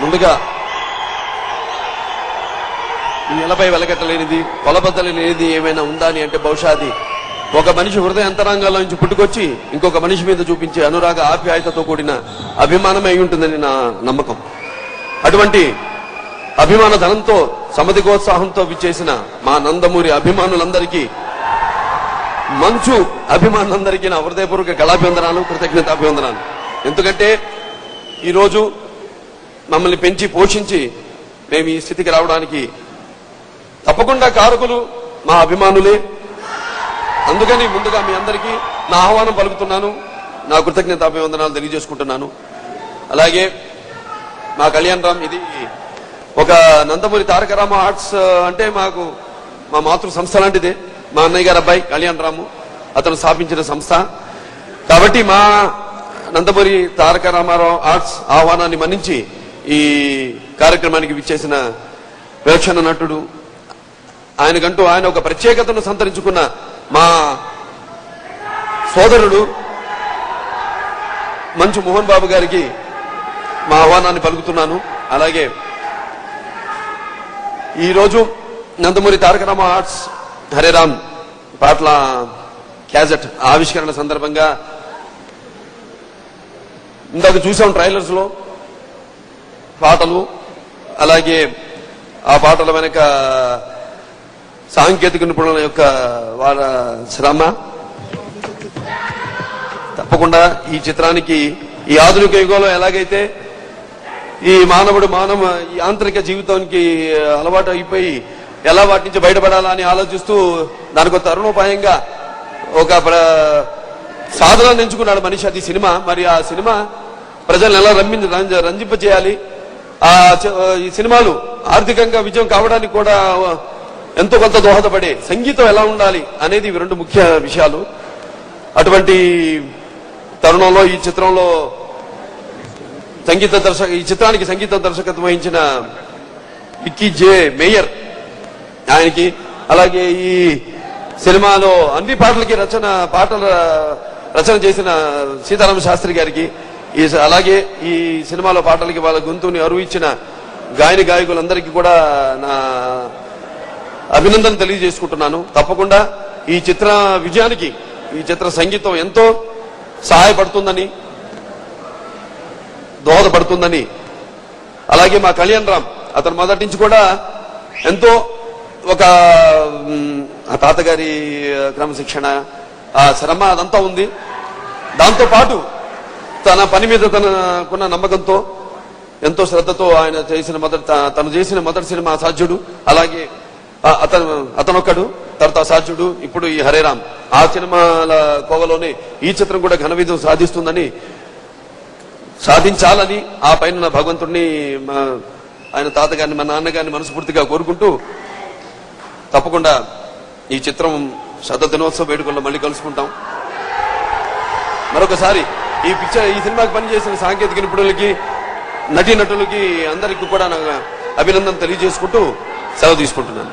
ముందుగా నెలపై వెలగట్టలేనిది కొలబద్దలేనిది ఏమైనా ఉందా అని అంటే బహుశా అది ఒక మనిషి హృదయ అంతరంగాల్లో నుంచి పుట్టుకొచ్చి ఇంకొక మనిషి మీద చూపించే అనురాగ ఆప్యాయతతో కూడిన అభిమానమే అయి ఉంటుందని నా నమ్మకం. అటువంటి అభిమాన ధనంతో సమధికోత్సాహంతో విచ్చేసిన మా నందమూరి అభిమానులందరికీ, మంచు అభిమానులందరికీ నా హృదయపూర్వక కళాభివందనాలు, కృతజ్ఞతాభివందనాలు. ఎందుకంటే ఈరోజు మమ్మల్ని పెంచి పోషించి మేము ఈ స్థితికి రావడానికి తప్పకుండా కారకులు మా అభిమానులే. అందుకని ముందుగా మీ అందరికీ నా ఆహ్వానం పలుకుతున్నాను, నా కృతజ్ఞతాభివందనాలు తెలియజేసుకుంటున్నాను. అలాగే మా కళ్యాణ్ రామ్, ఇది ఒక నందమూరి తారక రామ ఆర్ట్స్ అంటే మాకు మా మాతృ సంస్థ లాంటిదే. మా అన్నయ్య గారు అబ్బాయి కళ్యాణ్ రాము అతను స్థాపించిన సంస్థ. కాబట్టి మా నందమూరి తారక రామారావు ఆర్ట్స్ ఆహ్వానాన్ని మన్నించి ఈ కార్యక్రమానికి విచ్చేసిన విలక్షణ నటుడు, ఆయనకంటూ ఆయన ఒక ప్రత్యేకతను సంతరించుకున్న మా సోదరుడు మంచు మోహన్ బాబు గారికి మా ఆహ్వానాన్ని పలుకుతున్నాను. అలాగే ఈరోజు నందమూరి తారక రామ ఆర్ట్స్ హరేరామ్ పాటల క్యాజెట్ ఆవిష్కరణ సందర్భంగా ఇందాక చూసాం ట్రైలర్స్ లో పాటలు, అలాగే ఆ పాటల వెనక సాంకేతిక నిపుణుల యొక్క వాళ్ళ శ్రమ. తప్పకుండా ఈ చిత్రానికి ఈ ఆధునిక యుగంలో ఎలాగైతే ఈ మానవుడు ఈ ఆంతరిక జీవితానికి అలవాటు అయిపోయి ఎలా వాటి నుంచి బయటపడాలా అని ఆలోచిస్తూ దానికి ఒక తరుణోపాయంగా ఒక సాధనాన్ని ఎంచుకున్నాడు మనిషి, అది సినిమా. మరి ఆ సినిమా ప్రజలను ఎలా రంజింపజేయాలి, ఈ సినిమాలు ఆర్థికంగా విజయం కావడానికి కూడా ఎంతో కొంత దోహదపడే సంగీతం ఎలా ఉండాలి అనేది ఇవి రెండు ముఖ్య విషయాలు. అటువంటి తరుణంలో ఈ చిత్రంలో ఈ చిత్రానికి సంగీత దర్శకత్వం వహించిన విక్కీ జే మేయర్ ఆయనకి, అలాగే ఈ సినిమాలో అన్ని పాటలకి రచన చేసిన సీతారామ శాస్త్రి గారికి, అలాగే ఈ సినిమాలో పాటలకి వాళ్ళ గొంతుని అరువు ఇచ్చిన గాయకులందరికీ కూడా నా అభినందన తెలియజేసుకుంటున్నాను. తప్పకుండా ఈ చిత్ర విజయానికి ఈ చిత్ర సంగీతం ఎంతో సహాయపడుతుందని, దోహదపడుతుందని, అలాగే మా కళ్యాణ్ రామ్ అతను మొదటి నుంచి కూడా ఎంతో ఒక తాతగారి క్రమశిక్షణ, ఆ శ్రమ అదంతా ఉంది. దాంతో పాటు తన పని మీద తనకున్న నమ్మకంతో ఎంతో శ్రద్ధతో ఆయన తను చేసిన మొదటి సినిమా అసాధ్యుడు, అలాగే అతనొక్కడు, తర్వాత అసాధ్యుడు, ఇప్పుడు ఈ హరేరామ్, ఆ సినిమాల కోవలోనే ఈ చిత్రం కూడా ఘన విజయం సాధించాలని ఆ పైన భగవంతుడిని, ఆయన తాతగారిని, మా నాన్నగారిని మనస్ఫూర్తిగా కోరుకుంటూ తప్పకుండా ఈ చిత్రం 100వ దినోత్సవ వేడుకల్లో మళ్ళీ కలుసుకుంటాం. మరొకసారి ఈ సినిమాకి పనిచేసిన సాంకేతిక నిపుణులకి, నటీనటులకి అందరికీ కూడా అభినందన తెలియజేసుకుంటూ సెలవు తీసుకుంటున్నాను.